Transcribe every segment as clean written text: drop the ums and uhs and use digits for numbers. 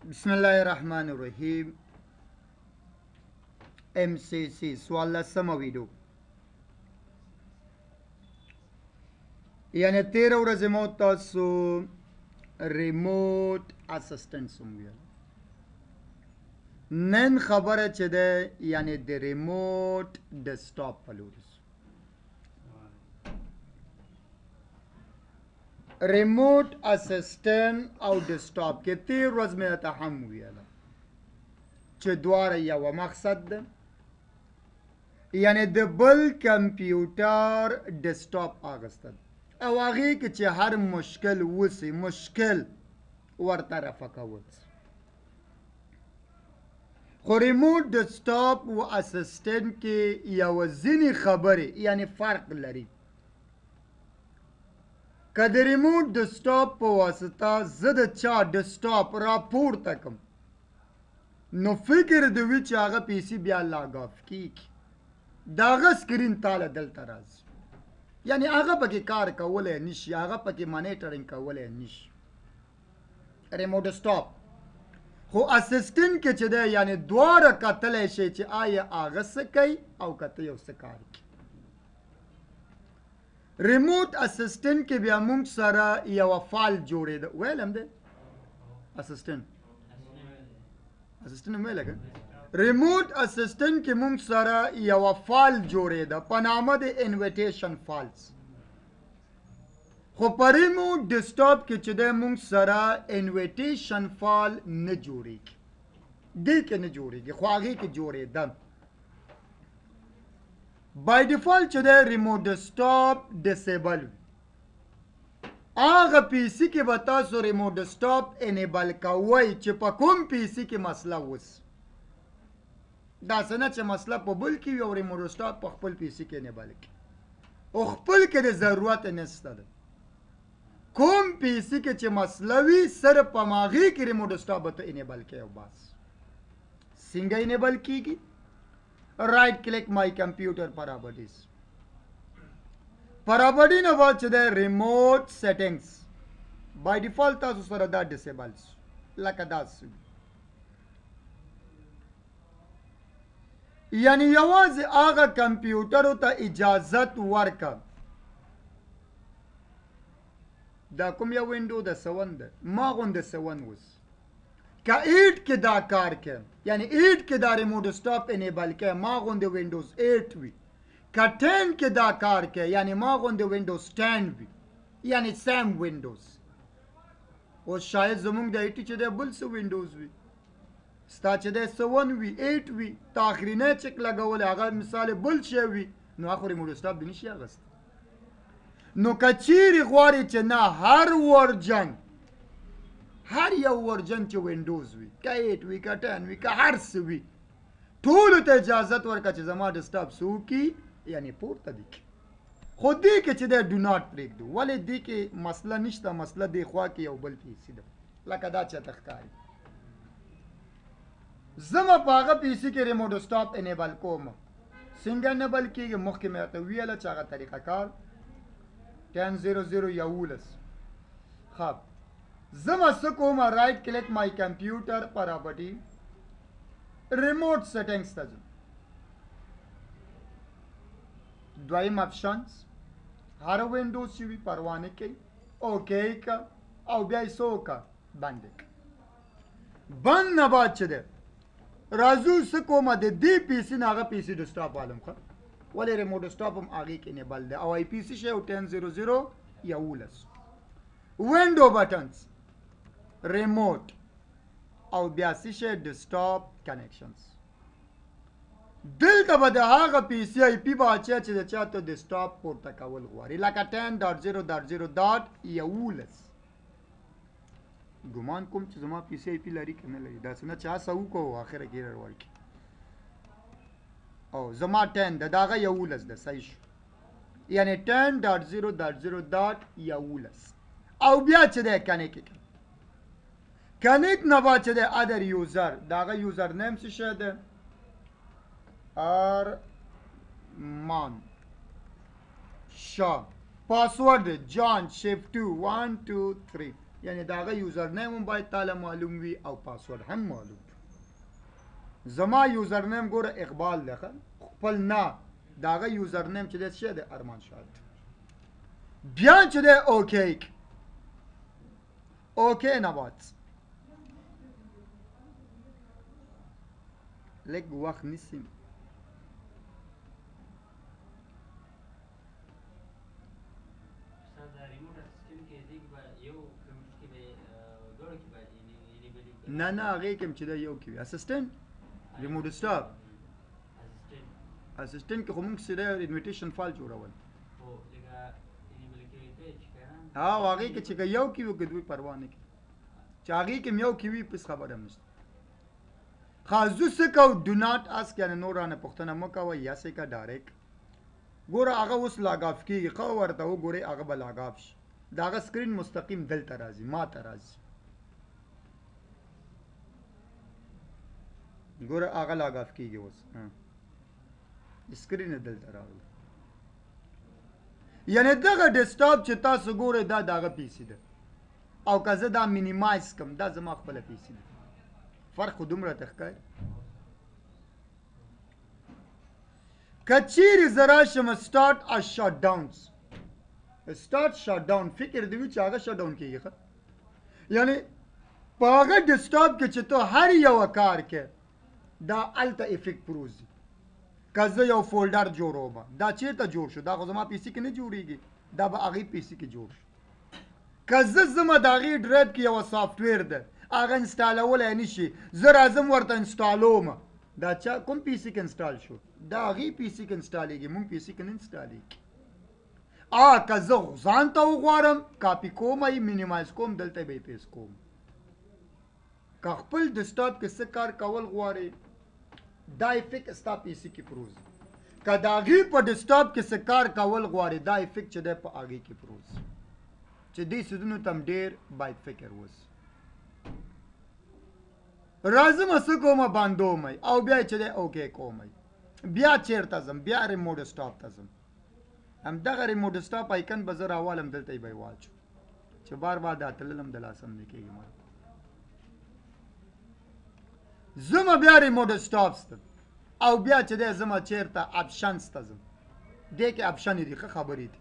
بسم الله الرحمن الرحیم. MCSE سوال لسمه ویډیو، یعنی 13 ورځې مو تاسو ریموټ اسسټنټ هم ویل. نن خبره چې ده یعنی د ریموټ ډیسکټاپ په لور ریموټ اسسټنټ او ډیسکټاپ کې 13 ورځې مې ته هم ویله چې دواړه یو مقصد ده، یعنی د بل کمپیوټر ډیسکټاپ اغوستل او هغې کې چې هر مشکل وسي مشکل ورته رفع کول. خو ریموټ ډیسکټاپ و اسسټنټ کې یو ځینې خبرې یعنی فرق لري. که د ریموټ ډیسکټاپ په واسطه زه د چا ډیسکټاپ راپورته کړم نو فکر د وي چې هغه پیسي بیا لاګ آف کیږي، د هغه سکرین تاله دلته راځي، یعنی هغه پکې کار کولی نشي، هغه پکې مانیټرینګ کولی نشي ریموټ ډیسکټاپ. خو اسسټنټ کې چې دی یعنی دواړه کتلی شي چې آیا هغه څه کوي او که ته یو څه کار کوي. ریموټ اسسټنټ کې بیا موږ سره یوه فایل جوړېده، ویل هم دی اسسټنټ هم ویله که ریموټ اسسټنټ کې موږ سره یوه فایل جوړېده په نامه د انویټیشن فایلز. خو په ریموټ ډیسکټاپ کې چې دی موږ سره انویټیشن فایل نه جوړېږي، دې کې نه جوړېږي خو هغې کې جوړېده. بای ډیفالټ چې دی ریموټ ډیسکټاپ ډسیبل وي، هغه پی سي کې به تاسو ریموټ ډیسکټاپ انیبل کوئ چې په کوم پی سي کې مسله وسي. داسې نه چې مسله په بل کې وي او ریموټ ډیسکټاپ په خپل پی سي کې انیبل کړي، او خپل کې د ضرورت نشته ده. کوم پی سي کې چې مسله وي صرف په هغې کې ریموټ ډیسکټاپ به ته انیبل کړې او بس. څنګه انیبل کېږي؟ رائٹ کلک مائی کمپیوٹر پراپرٹیز، پراپرٹی نه بعد چې دی ریموټ سیټنګز بای ډیفالټ تاسو سره دا ډسیبل لکه داسې، یعنی یوازې هغه کمپیوټرو ته اجازت ورکړه. دا کوم یو وینډو د 7 ده، ما غوندې 7 اوس که 8 کې دا کار کوي یعنی 8 کې دا ریموټ ډیسکټاپ انیبل کوي ما غوندې وینډوز 8 وي، که 10 کې دا کار کوي یعنی ما غوندې وینډوز 10 وي، یعنی سیم وینډوز. اوس شاید زمونږ د 80 چې دی بل څه وینډوز وي، ستا چې دی 7 وي 8 وي، تا آخرینی چک لګولی هغه مثال بل شی وي، نو هغه خو ریموټ ډیسکټاپ دې نشي اخیستی. نو که چیرې غواړې چې نه هر ورجن هر یو ورجن چې وینډوز وي که 8 وي که 10 وي که هر څه وي ټولو ته اجازت ورکړه چې زما ډیسکټاپ څه وکړي یعنی پورته دې کړي. خو دې کې چې دی ډو ناټ پرېږدو، ولې دې کې مسله نشته، مسله دې خوا کې یو بل پی سي ده لکه دا چېرته ښکاري. زه به په هغه پی سي کې ریموټ ډیسکټاپ انیبل کوم. څنګه انیبل کېږي مخکې مې راته ویله چې هغه طریقه کار 10.0.11 ښه. زه به څه کوم رائټ کلک مای کمپیوټر پراپرټي ریموټ سیټنګز ته ځم، دویم اپشنز هر وینډوز چې وي پروا نه کوي اوکې که او بیا یې څه وکړه بند یې کړه. بند نه بعد چې دی راځو څه کومه د دې پی سي نه هغه پی سي ډیسکټاپ والم ښه، ولې ریموټ ډیسکټاپ هم هغې کې انیبل دی او آی پی سي شی 10.0.11 وینډو بټنز ریموټ او بیا څه شی ډیسکټاپ کنیکشنز. دلته به د هغه پی سي آی پي به اچوي چې د چا ته ډیسکټاپ پورته کول غواړي لکه 10.0.0.11. ګمان کوم چې زما پی سي آی پي لري که نه لري، داسې نه چې هڅه وکړو اخره کې ایرر ورکړي. او زما 10 ده د هغه 11 ده صحیح شو، یعنی 10.0.0.11 او بیا چې دی کنیکټ کړه. کنیکټ نه بعد چې دی ادر یوزر د هغه یوزر نیم څه شی ده ارمان شاه، پاسورد جان شیف 2 1 2 3 یعنی د هغه یوزر نیم هم باید تاله معلوم وي او پاسورډ هم معلوم وي زما یوزر نیم ګوره اقبال دی خپل نه د هغه یوزر نیم چې دی څه دی ارمان شاد بیا چې دی اوکې اوکې نبات لږ وخت نیسي نه نه هغې کې هم چې دی یو کې وي اسسټنټ ریموټ سټاپ اسسټنټ کې خو موږ چې دی انویټیشن فایل جوړول هغې کې چې که یو کې وي که دوی پروا نه کوي چې هغې کې هم یو کې وي پس خبره هم نشته ښه زه څه کوو ډو ناټ اسک یعنې نور رانه پوښتنه مه کوئ یا څه که ډایرکټ ګوره هغه اوس لاګ آف کېږي ښه ورته وګورئ هغه به لاګ آف شي د هغه سکرین مستقیم دلته راځي ما ته راځي ګوره هغه لاګ آف کېږي اوس سکرین یې دلته راغلی یعنې دغه ډیسکټاپ چې تاسو ګورئ دا د هغه پی سي ده او که زه دا مینیمایز کړم دا زما خپله پی سي ده فرق خو دومره ته ښکاري که چیرې زه راشم سټارټ ا شټ ډاونز سټارټ شټ ډاون فکر دې وي چې هغه شټ ډاون کېږي ښه یعنې په هغه ډیسکټاپ کې چې ته هر یوه کار کې دا هلته افیکټ پروزي که زه یو فولډر جوړوم دا چېرته جوړ شو دا خو زما پی سي کې نه جوړېږي دا به هغې پی سي کې جوړ شو که زه ځمه د هغې ډرایو کې یوه سافټویر ده هغه انسټالولی نه شي زه راځم ورته انسټالوم دا چا کوم پی سي کې انسټال شو دا هغې پی سي کې انسټالېږي مونږ پی سي کې نه انسټالېږي که زه ځان ته وغواړم کاپي کوم یې مینیمایز کوم دلته به یې پیسټ کوم که خپل ډیسکټاپ کې څه کار کول غواړې دا افیکټ ستا پی سي کې پروز که د هغې په ډیسکټاپ کې څه کار کول غواړې دا افیکټ چې دی په هغې کې پروز چې دې څیزونو ته هم ډېر باید فکر وسي راځم څه کومه باندومئ او بیا چې دی اوکې کومئ بیا چېرته ځم بیا ریموټ سټاپ ته ځم همدغه ریموټ سټاپ آیکن به زه راوالم دلته یې به یې واچو چې بار بار دا تللم د لاسه هم نه کېږي ما زما بیا ریموټ سټاپس ته او بیا چې دی زما چېرته اپشنز ته ځم دې کې اپشنې دي ښه خبرې دي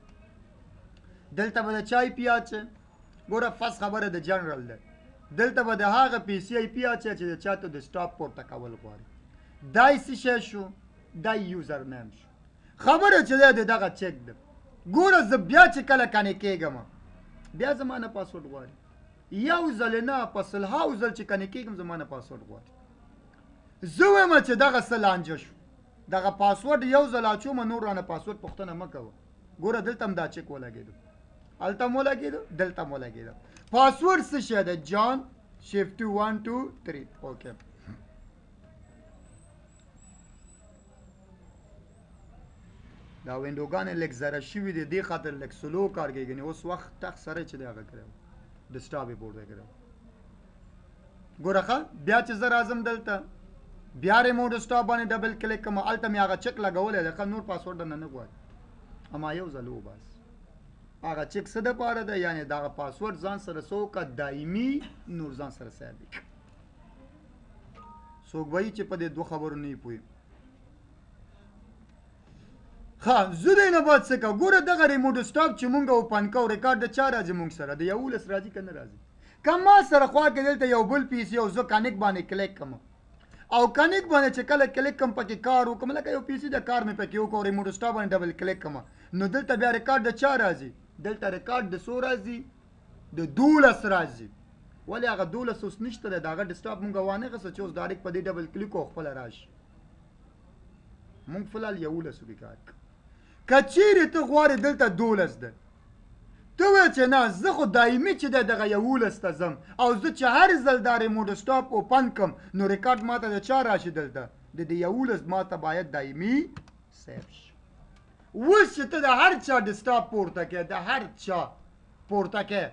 دلته به د چای پی اچې ګوره فس خبره د جنرل ده دلته به د هغه پی سی آی پی اچې چې د چا ته د سټاپ پورته کول غواړي دا یې څه شی شو دا یوزر نیم شو خبره چې دی د دغه چک ده ګوره زه بیا چې کله کنې کېږم بیا زما نه پاسورډ غواړي یو ځل نه په سلهاو ځل چې کنې کېږم زما نه پاسورډ غواړي زه وایم چې دغه څه لانجه شو دغه پاسورډ یو ځل اچوم نور رانه پاسورډ پوښتنه مه کوه ګوره دلته هم دا چک ولګېدو هلته هم ولګېدو دلته هم ولګېدو پاسورډ څه شی ده جان شفټ 1 2 3 اوکې دا وینډوګانې لږ زره شوي دي دې خاطر لږ سلو کار کوي اوس وخت تخت سره چې دی هغه کړی ډسټاپ یې بورډ کړی ګوره ښه بیا چې زه راځم دلته بیا ریموټ سټاپ باندې ډبل کلیک کوم هلته مې هغه چک لګولی دی ښه نور پاسورډ نه نه غواړي اما یو ځل وباس هغه چک څه دپاره ده یعنې دغه پاسورډ ځان سره څه وکړه دایمي نور ځان سره ثابت څوک وایي چې په دې دوه خبرو نه یې پوهېږم ښه زه دی نه باید څه کوم ګوره دغه ریموټ سټاپ چې مونږ اوپن کوو ریکارډ د چا راځي مونږ سره د 11 راځي که نه راځي که ما سره خوا کې دلته یو بل پی سي او زه کنیک باندې کلیک کوم او کنیک باندې چې کله کلیک کوم پکې کار وکړم لکه یو پی سي د کار مې پکې وکړو ریموټ سټاپ باندې ډبل کلیک کوم نو دلته بیا ریکارډ د چا راځي دلته ریکارډ د څو راځي د 12 راځي ولې هغه 12 اوس نشته دی د هغه ډسټاپ مونږ وانخېسته چې اوس ډایرکټ په دې ډبل کلیک وکړو خپله راشي مونږ فلحال 11 وکړي کار که چیرې ته غواړې دلته 12 ده ته وایې چې نه زه خو دایمي چې دی دغه 11 ته ځم او زه چې هر ځل دا ریموټ سټاپ اوپن کړم نو ریکارډ ماته د چا راشي دلته د دې 11 ماته باید دایمي سیف شي اوس چې ته د هر چا ډسټاپ پورته کې د هر چا پورته کې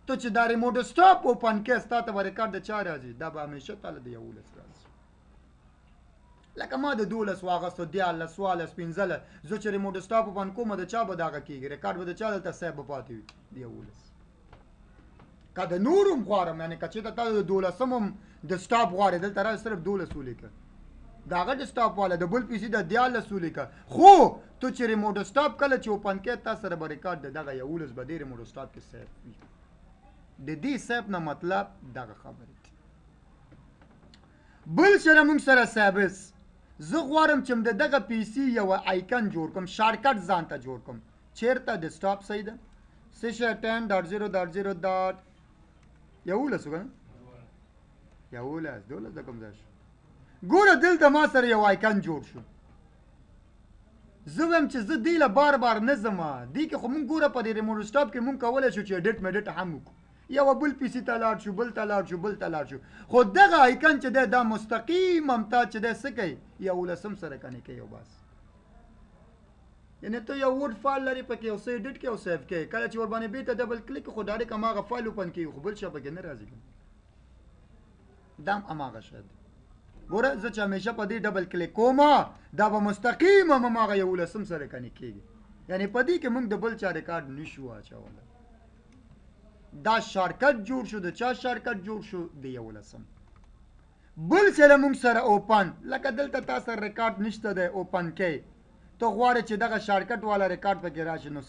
ته چې دا ریموټ سټاپ اوپن کې ستا ته به ریکارډ د چا راځي دا به همیشه تاله د 11 راځي لکه ما د 12 واغستو 14 14 15 زه چې ریموټ سټاپ اوپن کوم د چا به دغه کېږي ریکارډ به د چا دلته سیف به پاتې وي د 11 که د نور هم غواړم یعنې که چېرته تاسو د 12 هم د سټاپ غواړئ دلته را صرف 12 ولیکه د هغه د سټاپ والا د بل پي سي د 14 ولیکه خو ته چې ریموټ سټاپ کله چې اوپن کړې تا سره به ریکارډ د دغه 11 به دې ریموټ سټاپ کې سیف وي د دې سیف نه مطلب دغه خبرې دي بل سره موږ سره سابس زه غواړم چې د دغه پی سي یو آیکن جوړ کوم شارټکټ ځان ته جوړ کوم چیرته د سټاپ صحیح ده سیشه 10.0.0 11 وګڼه 11 د کوم ځای شو ګوره دلته ما سره یو آیکن جوړ شو زه وایم چې زه دې له بار بار نه ځم دې کې خو مونږ ګوره په دې ریموټ سټاپ کې مونږ کولی شو چې ایډیټ میډیټ هم وکړو یو بل پی سي ته لاړ شو بل ته لاړ شو بل ته لاړ شو خو دغه آیکن چې دی دا مستقیم همتا چې دی څه کوي 11 سره کنې کوي یو بس یعنې ته یو وډ فایل لري پکې یو څه ایډیټ کې او سیف کې کله چې ورباندې بیرته ډبل کلیک خو ډایرکټ هماغه فایل اوپن کېږي خو بل شی پکې نه راځي دا هم هماغه شی دی ګوره زه چې همیشه په دې ډبل کلیک کوم دا به مستقیم هماغه 11 سره کنې کېږي یعنې په دې کې موږ د بل چا ریکارډ نشو اچولی دا شارټکټ جوړ شو د چا شارټکټ جوړ شو د 11 بل سره موږ سره اوپن لکه دلته تا سره ریکارډ نشته دی اوپن کې ته غواړې چې دغه شارټکټ والا ریکارډ پکې راشي نو